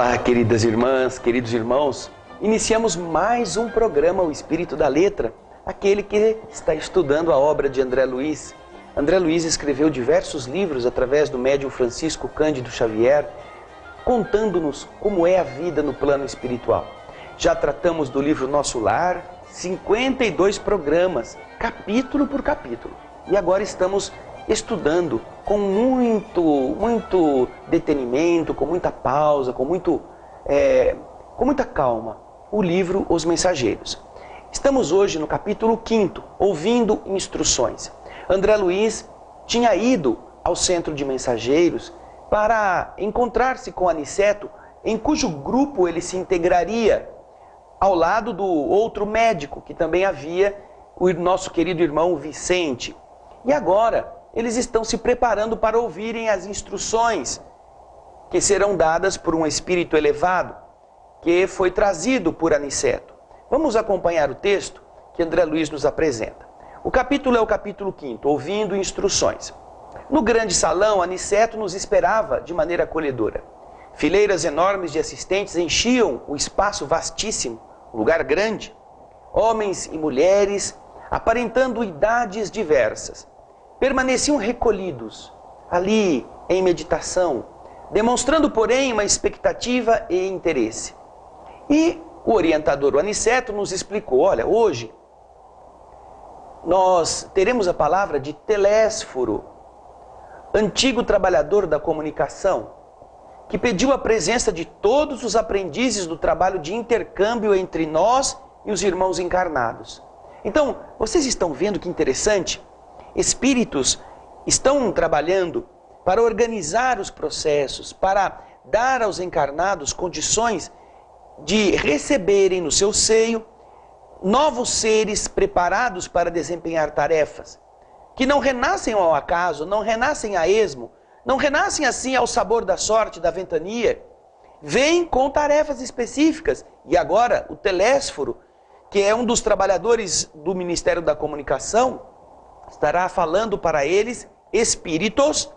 Olá, queridas irmãs, queridos irmãos. Iniciamos mais um programa, O Espírito da Letra, aquele que está estudando a obra de André Luiz. André Luiz escreveu diversos livros através do médium Francisco Cândido Xavier, contando-nos como é a vida no plano espiritual. Já tratamos do livro Nosso Lar, 52 programas, capítulo por capítulo. E agora estamos estudando com muito detenimento, com muita pausa, com muita calma, o livro Os Mensageiros. Estamos hoje no capítulo 5º, ouvindo instruções. André Luiz tinha ido ao centro de mensageiros para encontrar-se com Aniceto, em cujo grupo ele se integraria ao lado do outro médico, que também havia, o nosso querido irmão Vicente. E agora eles estão se preparando para ouvirem as instruções que serão dadas por um espírito elevado, que foi trazido por Aniceto. Vamos acompanhar o texto que André Luiz nos apresenta. O capítulo é o capítulo 5º, ouvindo instruções. No grande salão, Aniceto nos esperava de maneira acolhedora. Fileiras enormes de assistentes enchiam o espaço vastíssimo, um lugar grande. Homens e mulheres, aparentando idades diversas, permaneciam recolhidos, ali em meditação, demonstrando, porém, uma expectativa e interesse. E o orientador, o Aniceto, nos explicou, olha, hoje nós teremos a palavra de Telésforo, antigo trabalhador da comunicação, que pediu a presença de todos os aprendizes do trabalho de intercâmbio entre nós e os irmãos encarnados. Então, vocês estão vendo que interessante? Espíritos estão trabalhando para organizar os processos, para dar aos encarnados condições de receberem no seu seio novos seres preparados para desempenhar tarefas, que não renascem ao acaso, não renascem a esmo, não renascem assim ao sabor da sorte, da ventania, vêm com tarefas específicas. E agora o Telésforo, que é um dos trabalhadores do Ministério da Comunicação, estará falando para eles, espíritos,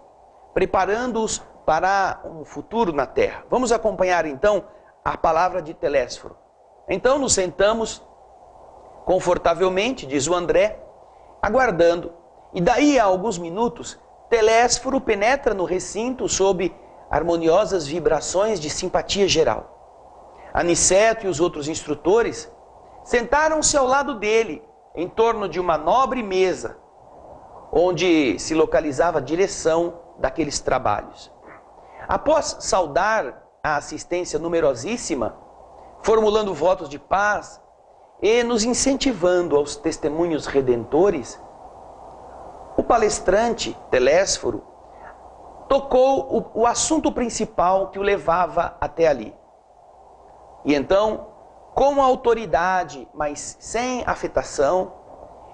preparando-os para um futuro na Terra. Vamos acompanhar então a palavra de Telésforo. Então nos sentamos confortavelmente, diz o André, aguardando. E daí a alguns minutos, Telésforo penetra no recinto sob harmoniosas vibrações de simpatia geral. Aniceto e os outros instrutores sentaram-se ao lado dele, em torno de uma nobre mesa, onde se localizava a direção daqueles trabalhos. Após saudar a assistência numerosíssima, formulando votos de paz e nos incentivando aos testemunhos redentores, o palestrante, Telésforo, tocou o assunto principal que o levava até ali. E então, com autoridade, mas sem afetação,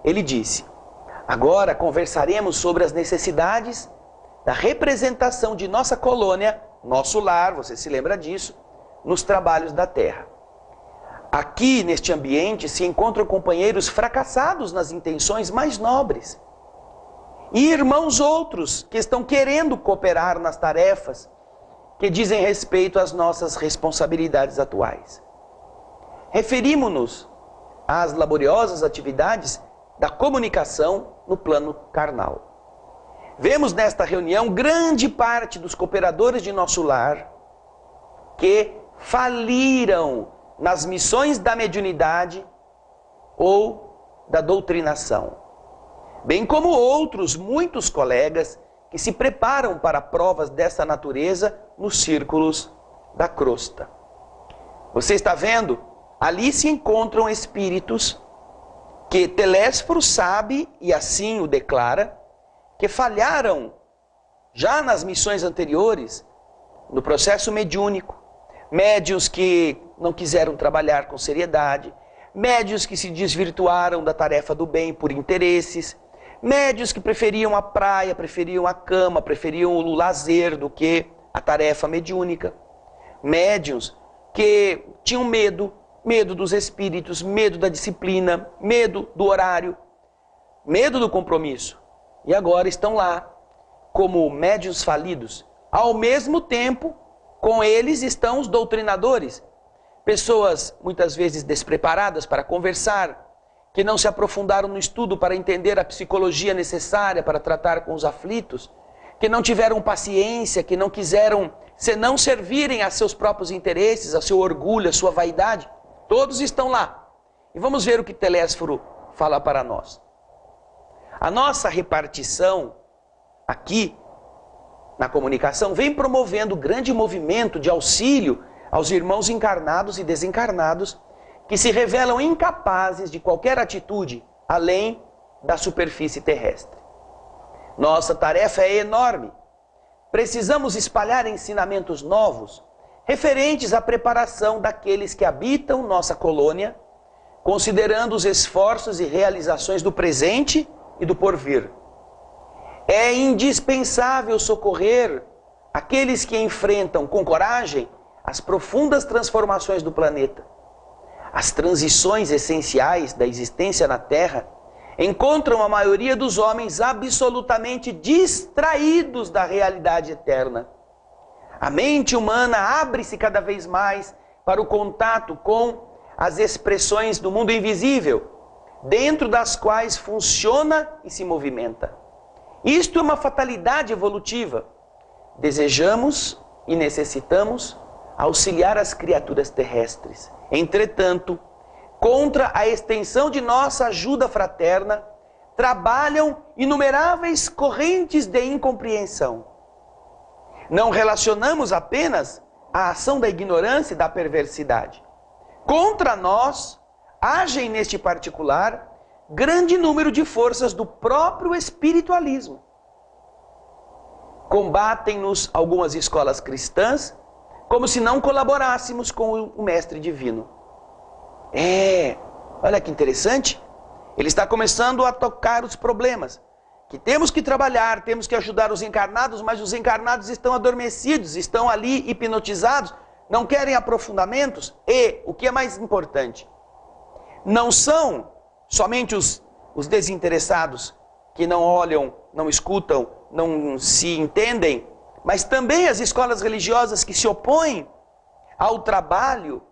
ele disse: agora conversaremos sobre as necessidades da representação de nossa colônia, nosso lar, você se lembra disso, nos trabalhos da terra. Aqui, neste ambiente, se encontram companheiros fracassados nas intenções mais nobres. E irmãos outros que estão querendo cooperar nas tarefas que dizem respeito às nossas responsabilidades atuais. Referimos-nos às laboriosas atividades da comunicação no plano carnal. Vemos nesta reunião grande parte dos cooperadores de nosso lar que faliram nas missões da mediunidade ou da doutrinação, bem como outros muitos colegas que se preparam para provas dessa natureza nos círculos da crosta. Você está vendo? Ali se encontram espíritos que Telésforo sabe, e assim o declara, que falharam já nas missões anteriores, no processo mediúnico. Médiuns que não quiseram trabalhar com seriedade, médiuns que se desvirtuaram da tarefa do bem por interesses, médiuns que preferiam a praia, preferiam a cama, preferiam o lazer do que a tarefa mediúnica. Médiuns que tinham medo dos espíritos, medo da disciplina, medo do horário, medo do compromisso. E agora estão lá, como médiuns falidos, ao mesmo tempo Com eles estão os doutrinadores, pessoas muitas vezes despreparadas para conversar, que não se aprofundaram no estudo para entender a psicologia necessária para tratar com os aflitos, que não tiveram paciência, que não quiseram senão servirem a seus próprios interesses, a seu orgulho, a sua vaidade. Todos estão lá. E vamos ver o que Telésforo fala para nós. A nossa repartição aqui na comunicação vem promovendo grande movimento de auxílio aos irmãos encarnados e desencarnados que se revelam incapazes de qualquer atitude além da superfície terrestre. Nossa tarefa é enorme. Precisamos espalhar ensinamentos novos, referentes à preparação daqueles que habitam nossa colônia, considerando os esforços e realizações do presente e do porvir. É indispensável socorrer aqueles que enfrentam com coragem as profundas transformações do planeta. As transições essenciais da existência na Terra encontram a maioria dos homens absolutamente distraídos da realidade eterna. A mente humana abre-se cada vez mais para o contato com as expressões do mundo invisível, dentro das quais funciona e se movimenta. Isto é uma fatalidade evolutiva. Desejamos e necessitamos auxiliar as criaturas terrestres. Entretanto, contra a extensão de nossa ajuda fraterna, trabalham inumeráveis correntes de incompreensão. Não relacionamos apenas a ação da ignorância e da perversidade. Contra nós, agem neste particular grande número de forças do próprio espiritualismo. Combatem-nos algumas escolas cristãs, como se não colaborássemos com o Mestre Divino. Olha que interessante. Ele está começando a tocar os problemas. Que temos que trabalhar, temos que ajudar os encarnados, mas os encarnados estão adormecidos, estão ali hipnotizados, não querem aprofundamentos. E, o que é mais importante, não são somente os desinteressados que não olham, não escutam, não se entendem, mas também as escolas religiosas que se opõem ao trabalho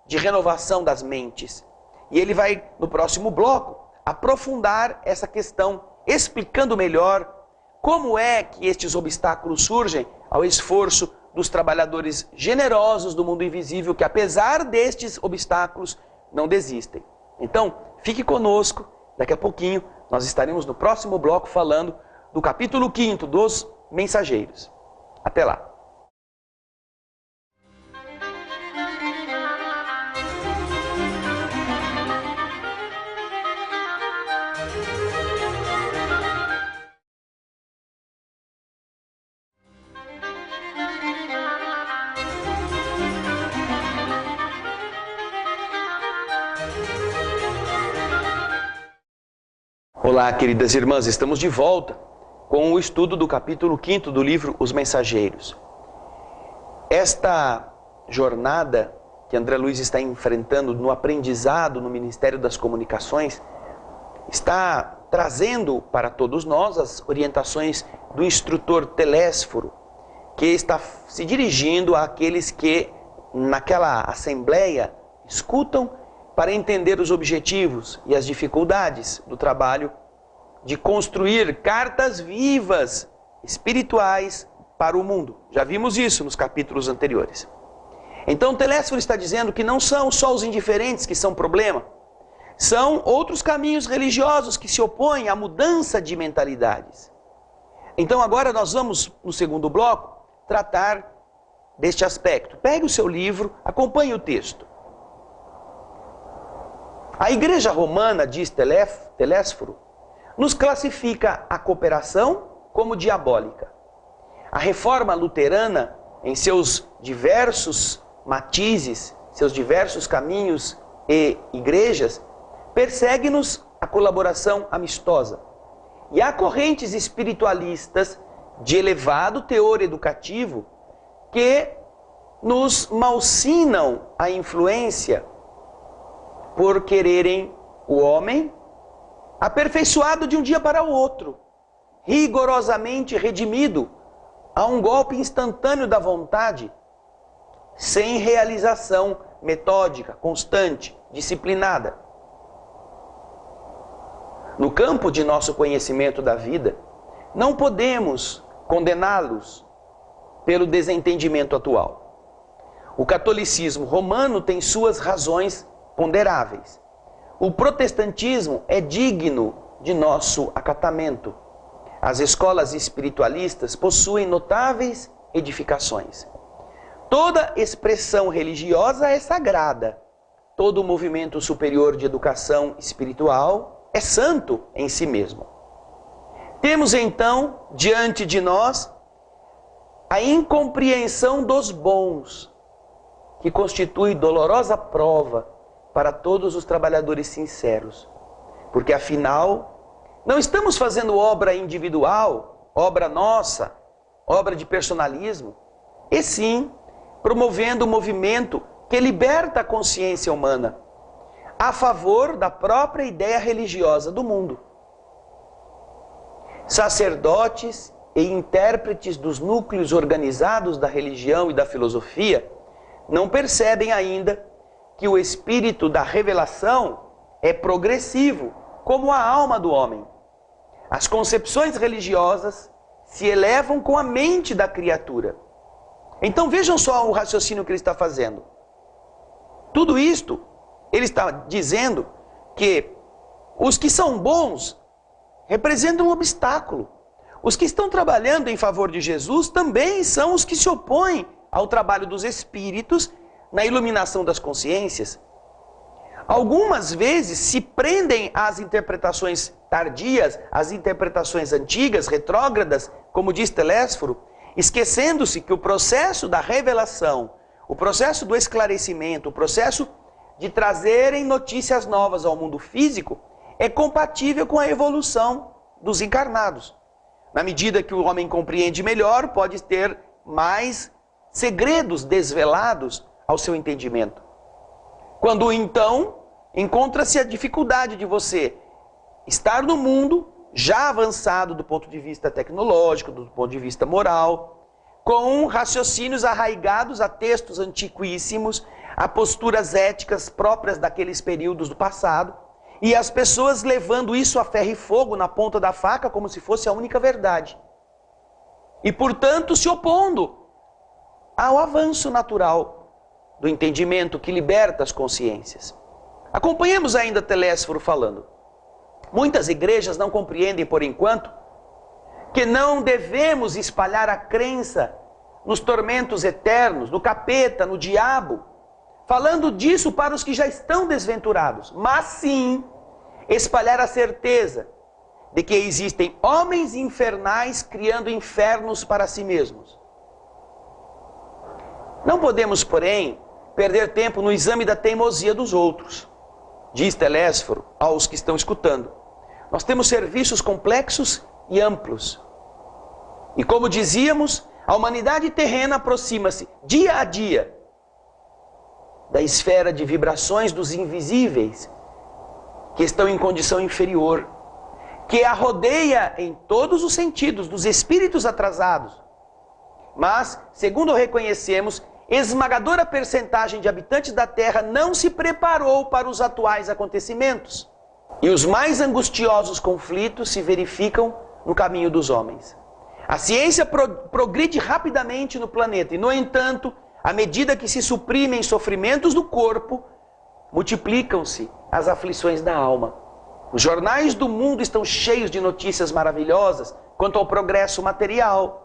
de renovação das mentes. E ele vai, no próximo bloco, aprofundar essa questão, explicando melhor como é que estes obstáculos surgem ao esforço dos trabalhadores generosos do mundo invisível, que apesar destes obstáculos, não desistem. Então, fique conosco, daqui a pouquinho nós estaremos no próximo bloco falando do capítulo 5º dos Mensageiros. Até lá! Olá, queridas irmãs, estamos de volta com o estudo do capítulo 5º do livro Os Mensageiros. Esta jornada que André Luiz está enfrentando no aprendizado no Ministério das Comunicações está trazendo para todos nós as orientações do instrutor Telésforo, que está se dirigindo àqueles que naquela assembleia escutam para entender os objetivos e as dificuldades do trabalho de construir cartas vivas, espirituais, para o mundo. Já vimos isso nos capítulos anteriores. Então Telésforo está dizendo que não são só os indiferentes que são problema, são outros caminhos religiosos que se opõem à mudança de mentalidades. Então agora nós vamos, no segundo bloco, tratar deste aspecto. Pegue o seu livro, acompanhe o texto. A Igreja Romana, diz Telésforo, nos classifica a cooperação como diabólica. A Reforma Luterana, em seus diversos matizes, seus diversos caminhos e igrejas, persegue-nos a colaboração amistosa. E há correntes espiritualistas de elevado teor educativo que nos malsinam a influência por quererem o homem aperfeiçoado de um dia para o outro, rigorosamente redimido a um golpe instantâneo da vontade sem realização metódica, constante, disciplinada. No campo de nosso conhecimento da vida, não podemos condená-los pelo desentendimento atual. O catolicismo romano tem suas razões ponderáveis. O protestantismo é digno de nosso acatamento. As escolas espiritualistas possuem notáveis edificações. Toda expressão religiosa é sagrada. Todo movimento superior de educação espiritual é santo em si mesmo. Temos então, diante de nós, a incompreensão dos bons, que constitui dolorosa prova para todos os trabalhadores sinceros. Porque afinal, não estamos fazendo obra individual, obra nossa, obra de personalismo, e sim promovendo um movimento que liberta a consciência humana a favor da própria ideia religiosa do mundo. Sacerdotes e intérpretes dos núcleos organizados da religião e da filosofia não percebem ainda que o espírito da revelação é progressivo, como a alma do homem. As concepções religiosas se elevam com a mente da criatura. Então vejam só o raciocínio que ele está fazendo. Tudo isto, ele está dizendo que os que são bons representam um obstáculo. Os que estão trabalhando em favor de Jesus também são os que se opõem ao trabalho dos espíritos na iluminação das consciências. Algumas vezes se prendem às interpretações tardias, às interpretações antigas, retrógradas, como diz Telésforo, esquecendo-se que o processo da revelação, o processo do esclarecimento, o processo de trazerem notícias novas ao mundo físico é compatível com a evolução dos encarnados. Na medida que o homem compreende melhor, pode ter mais segredos desvelados ao seu entendimento. Quando então encontra-se a dificuldade de você estar no mundo já avançado do ponto de vista tecnológico, do ponto de vista moral, com raciocínios arraigados a textos antiquíssimos, a posturas éticas próprias daqueles períodos do passado, e as pessoas levando isso a ferro e fogo na ponta da faca como se fosse a única verdade. E, portanto, se opondo ao avanço natural do entendimento que liberta as consciências. Acompanhemos ainda Telésforo falando. Muitas igrejas não compreendem, por enquanto, que não devemos espalhar a crença nos tormentos eternos, no capeta, no diabo, falando disso para os que já estão desventurados, mas sim espalhar a certeza de que existem homens infernais criando infernos para si mesmos. Não podemos, porém, perder tempo no exame da teimosia dos outros, diz Telésforo aos que estão escutando. Nós temos serviços complexos e amplos. E como dizíamos, a humanidade terrena aproxima-se dia a dia da esfera de vibrações dos invisíveis, que estão em condição inferior, que a rodeia em todos os sentidos dos espíritos atrasados. Mas, segundo reconhecemos, esmagadora percentagem de habitantes da Terra não se preparou para os atuais acontecimentos. E os mais angustiosos conflitos se verificam no caminho dos homens. A ciência progride rapidamente no planeta e, no entanto, à medida que se suprimem sofrimentos do corpo, multiplicam-se as aflições da alma. Os jornais do mundo estão cheios de notícias maravilhosas quanto ao progresso material.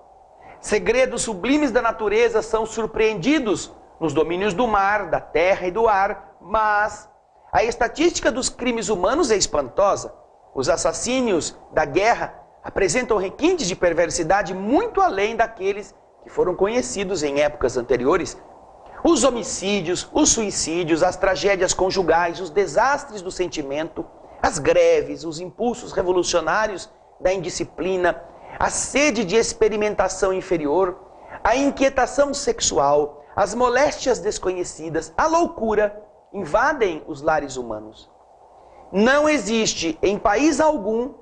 Segredos sublimes da natureza são surpreendidos nos domínios do mar, da terra e do ar, mas a estatística dos crimes humanos é espantosa. Os assassínios da guerra apresentam requintes de perversidade muito além daqueles que foram conhecidos em épocas anteriores. Os homicídios, os suicídios, as tragédias conjugais, os desastres do sentimento, as greves, os impulsos revolucionários da indisciplina, a sede de experimentação inferior, a inquietação sexual, as moléstias desconhecidas, a loucura, invadem os lares humanos. Não existe em país algum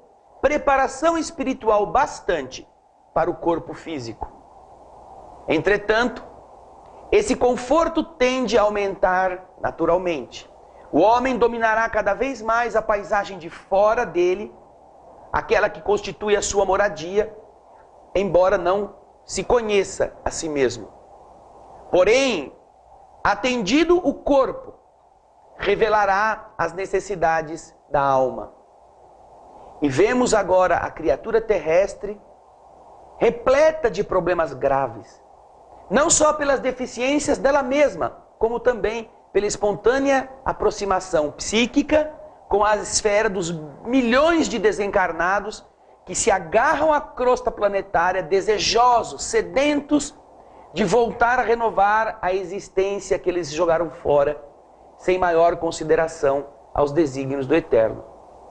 preparação espiritual bastante para o corpo físico. Entretanto, esse conforto tende a aumentar naturalmente. O homem dominará cada vez mais a paisagem de fora dele, aquela que constitui a sua moradia, embora não se conheça a si mesmo. Porém, atendido o corpo, revelará as necessidades da alma. E vemos agora a criatura terrestre repleta de problemas graves, não só pelas deficiências dela mesma, como também pela espontânea aproximação psíquica com a esfera dos milhões de desencarnados que se agarram à crosta planetária, desejosos, sedentos de voltar a renovar a existência que eles jogaram fora, sem maior consideração aos desígnios do Eterno.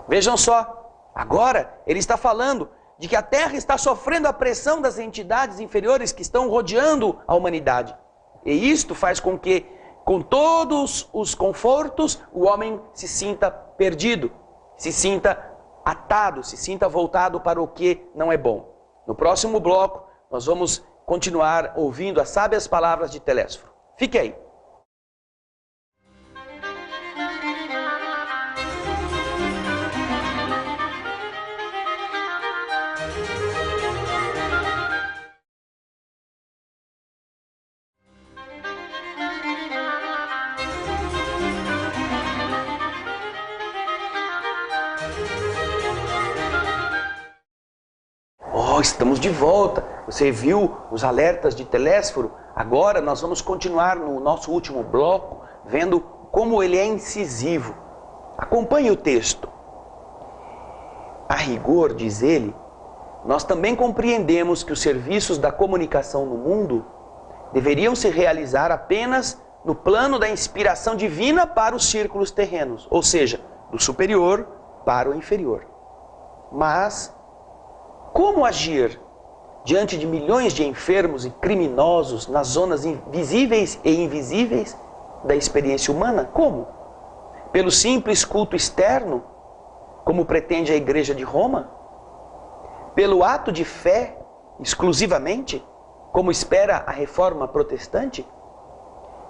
Vejam só, agora ele está falando de que a Terra está sofrendo a pressão das entidades inferiores que estão rodeando a humanidade. E isto faz com que, com todos os confortos, o homem se sinta perdido, se sinta atado, se sinta voltado para o que não é bom. No próximo bloco, nós vamos continuar ouvindo as sábias palavras de Telésforo. Fique aí. Estamos de volta. Você viu os alertas de Telésforo? Agora nós vamos continuar no nosso último bloco, vendo como ele é incisivo. Acompanhe o texto. A rigor, diz ele, nós também compreendemos que os serviços da comunicação no mundo deveriam se realizar apenas no plano da inspiração divina para os círculos terrenos, ou seja, do superior para o inferior. Mas como agir diante de milhões de enfermos e criminosos nas zonas visíveis e invisíveis da experiência humana? Como? Pelo simples culto externo, como pretende a Igreja de Roma? Pelo ato de fé, exclusivamente, como espera a Reforma Protestante?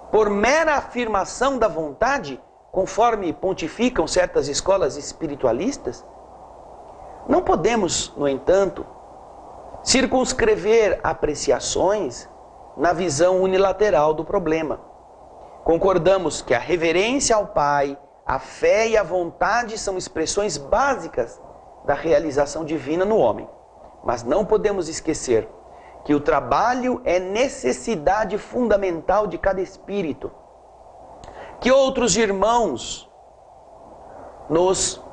Por mera afirmação da vontade, conforme pontificam certas escolas espiritualistas? Não podemos, no entanto, circunscrever apreciações na visão unilateral do problema. Concordamos que a reverência ao Pai, a fé e a vontade são expressões básicas da realização divina no homem. Mas não podemos esquecer que o trabalho é necessidade fundamental de cada espírito. Que outros irmãos nossos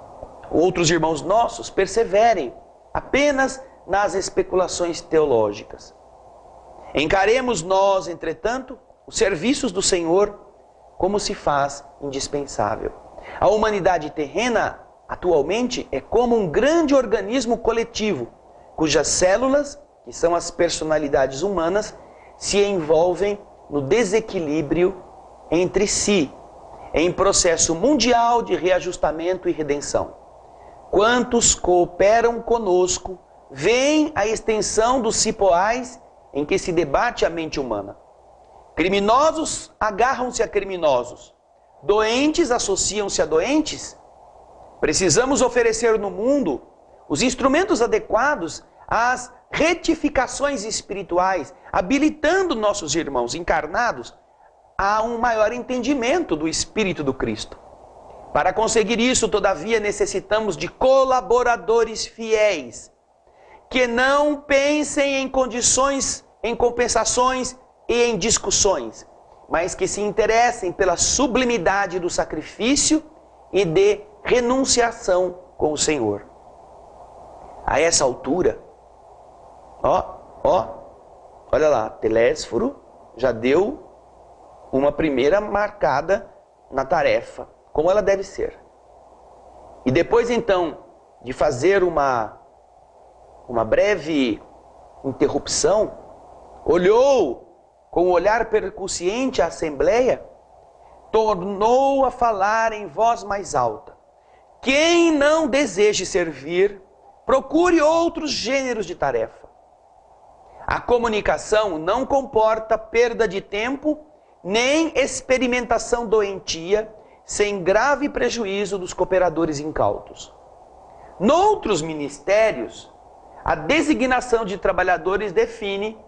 perseverem apenas nas especulações teológicas. Encaremos nós, entretanto, os serviços do Senhor como se faz indispensável. A humanidade terrena, atualmente, é como um grande organismo coletivo, cujas células, que são as personalidades humanas, se envolvem no desequilíbrio entre si, em processo mundial de reajustamento e redenção. Quantos cooperam conosco, veem a extensão dos cipoais em que se debate a mente humana. Criminosos agarram-se a criminosos, doentes associam-se a doentes. Precisamos oferecer no mundo os instrumentos adequados às retificações espirituais, habilitando nossos irmãos encarnados a um maior entendimento do Espírito do Cristo. Para conseguir isso, todavia, necessitamos de colaboradores fiéis, que não pensem em condições, em compensações e em discussões, mas que se interessem pela sublimidade do sacrifício e de renunciação com o Senhor. A essa altura, olha lá, Telésforo já deu uma primeira marcada na tarefa, como ela deve ser. E depois então de fazer uma breve interrupção, olhou com um olhar percussiente a assembleia, tornou a falar em voz mais alta. Quem não deseje servir, procure outros gêneros de tarefa. A comunicação não comporta perda de tempo nem experimentação doentia, sem grave prejuízo dos cooperadores incautos. Noutros ministérios, a designação de trabalhadores define,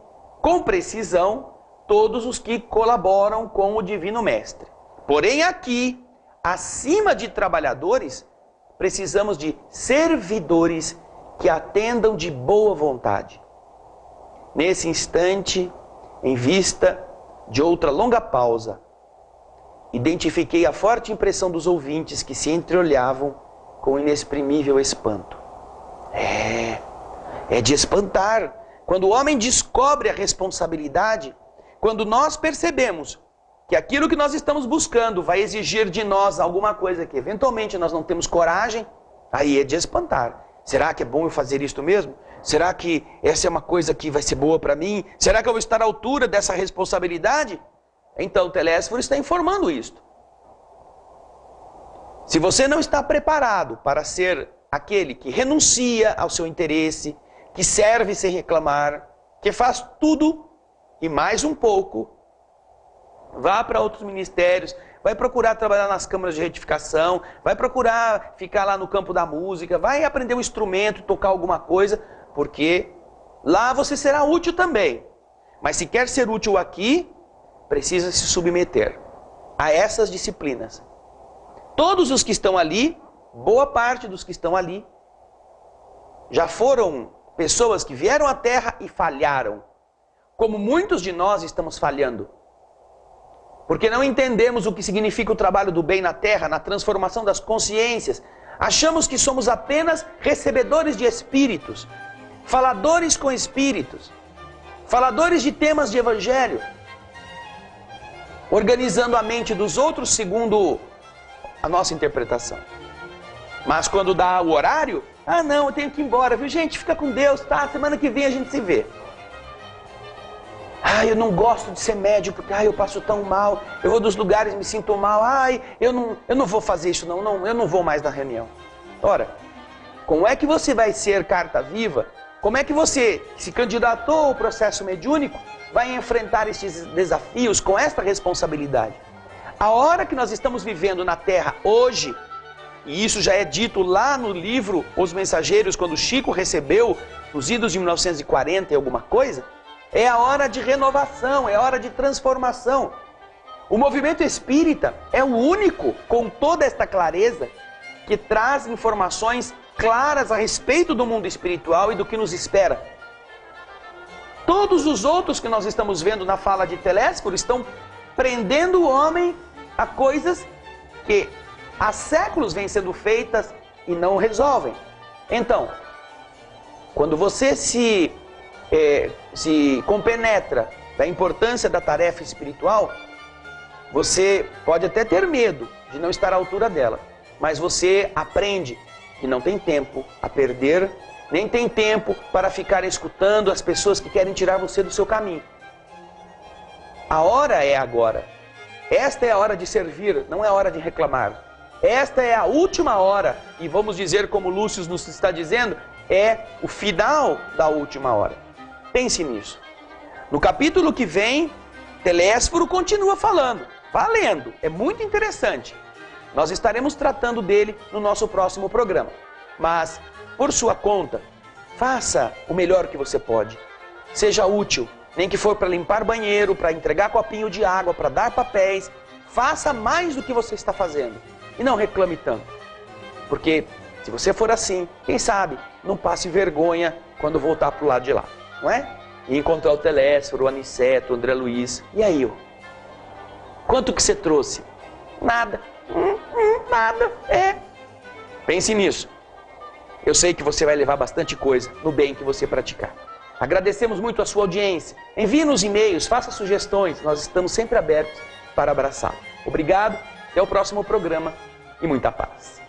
com precisão, todos os que colaboram com o Divino Mestre. Porém aqui, acima de trabalhadores, precisamos de servidores que atendam de boa vontade. Nesse instante, em vista de outra longa pausa, identifiquei a forte impressão dos ouvintes que se entreolhavam com inexprimível espanto. É de espantar. Quando o homem descobre a responsabilidade, quando nós percebemos que aquilo que nós estamos buscando vai exigir de nós alguma coisa que eventualmente nós não temos coragem, aí é de espantar. Será que é bom eu fazer isto mesmo? Será que essa é uma coisa que vai ser boa para mim? Será que eu vou estar à altura dessa responsabilidade? Então Telésforo está informando isto. Se você não está preparado para ser aquele que renuncia ao seu interesse, que serve sem reclamar, que faz tudo e mais um pouco, vá para outros ministérios, vai procurar trabalhar nas câmaras de retificação, vai procurar ficar lá no campo da música, vai aprender um instrumento, tocar alguma coisa, porque lá você será útil também. Mas se quer ser útil aqui, precisa se submeter a essas disciplinas. Todos os que estão ali, boa parte dos que estão ali, já foram pessoas que vieram à Terra e falharam. Como muitos de nós estamos falhando. Porque não entendemos o que significa o trabalho do bem na Terra, na transformação das consciências. Achamos que somos apenas recebedores de espíritos, faladores com espíritos, faladores de temas de evangelho, organizando a mente dos outros segundo a nossa interpretação. Mas quando dá o horário, não, eu tenho que ir embora, viu gente? Fica com Deus, tá? Semana que vem a gente se vê. Eu não gosto de ser médico, porque eu passo tão mal, eu vou dos lugares e me sinto mal, eu não vou fazer isso não, eu não vou mais na reunião. Ora, como é que você vai ser carta viva? Como é que você se candidatou ao processo mediúnico vai enfrentar esses desafios com esta responsabilidade? A hora que nós estamos vivendo na Terra hoje, e isso já é dito lá no livro Os Mensageiros, quando Chico recebeu nos idos de 1940 e alguma coisa, é a hora de renovação, é a hora de transformação. O movimento espírita é o único, com toda esta clareza, que traz informações claras a respeito do mundo espiritual e do que nos espera. Todos os outros que nós estamos vendo na fala de Telésforo estão prendendo o homem a coisas que há séculos vêm sendo feitas e não resolvem. Então, quando você se compenetra da importância da tarefa espiritual, você pode até ter medo de não estar à altura dela, mas você aprende que não tem tempo a perder, nem tem tempo para ficar escutando as pessoas que querem tirar você do seu caminho. A hora é agora. Esta é a hora de servir, não é a hora de reclamar. Esta é a última hora, e vamos dizer como Lúcio nos está dizendo, é o final da última hora. Pense nisso. No capítulo que vem, Telésforo continua falando, valendo, é muito interessante. Nós estaremos tratando dele no nosso próximo programa. Mas, por sua conta, faça o melhor que você pode. Seja útil, nem que for para limpar banheiro, para entregar copinho de água, para dar papéis. Faça mais do que você está fazendo. E não reclame tanto. Porque, se você for assim, quem sabe, não passe vergonha quando voltar para o lado de lá. Não é? E encontrar o Telésforo, o Aniceto, o André Luiz. E aí, quanto que você trouxe? Nada. Nada. Pense nisso. Eu sei que você vai levar bastante coisa no bem que você praticar. Agradecemos muito a sua audiência. Envie-nos e-mails, faça sugestões. Nós estamos sempre abertos para abraçá-lo. Obrigado, até o próximo programa e muita paz.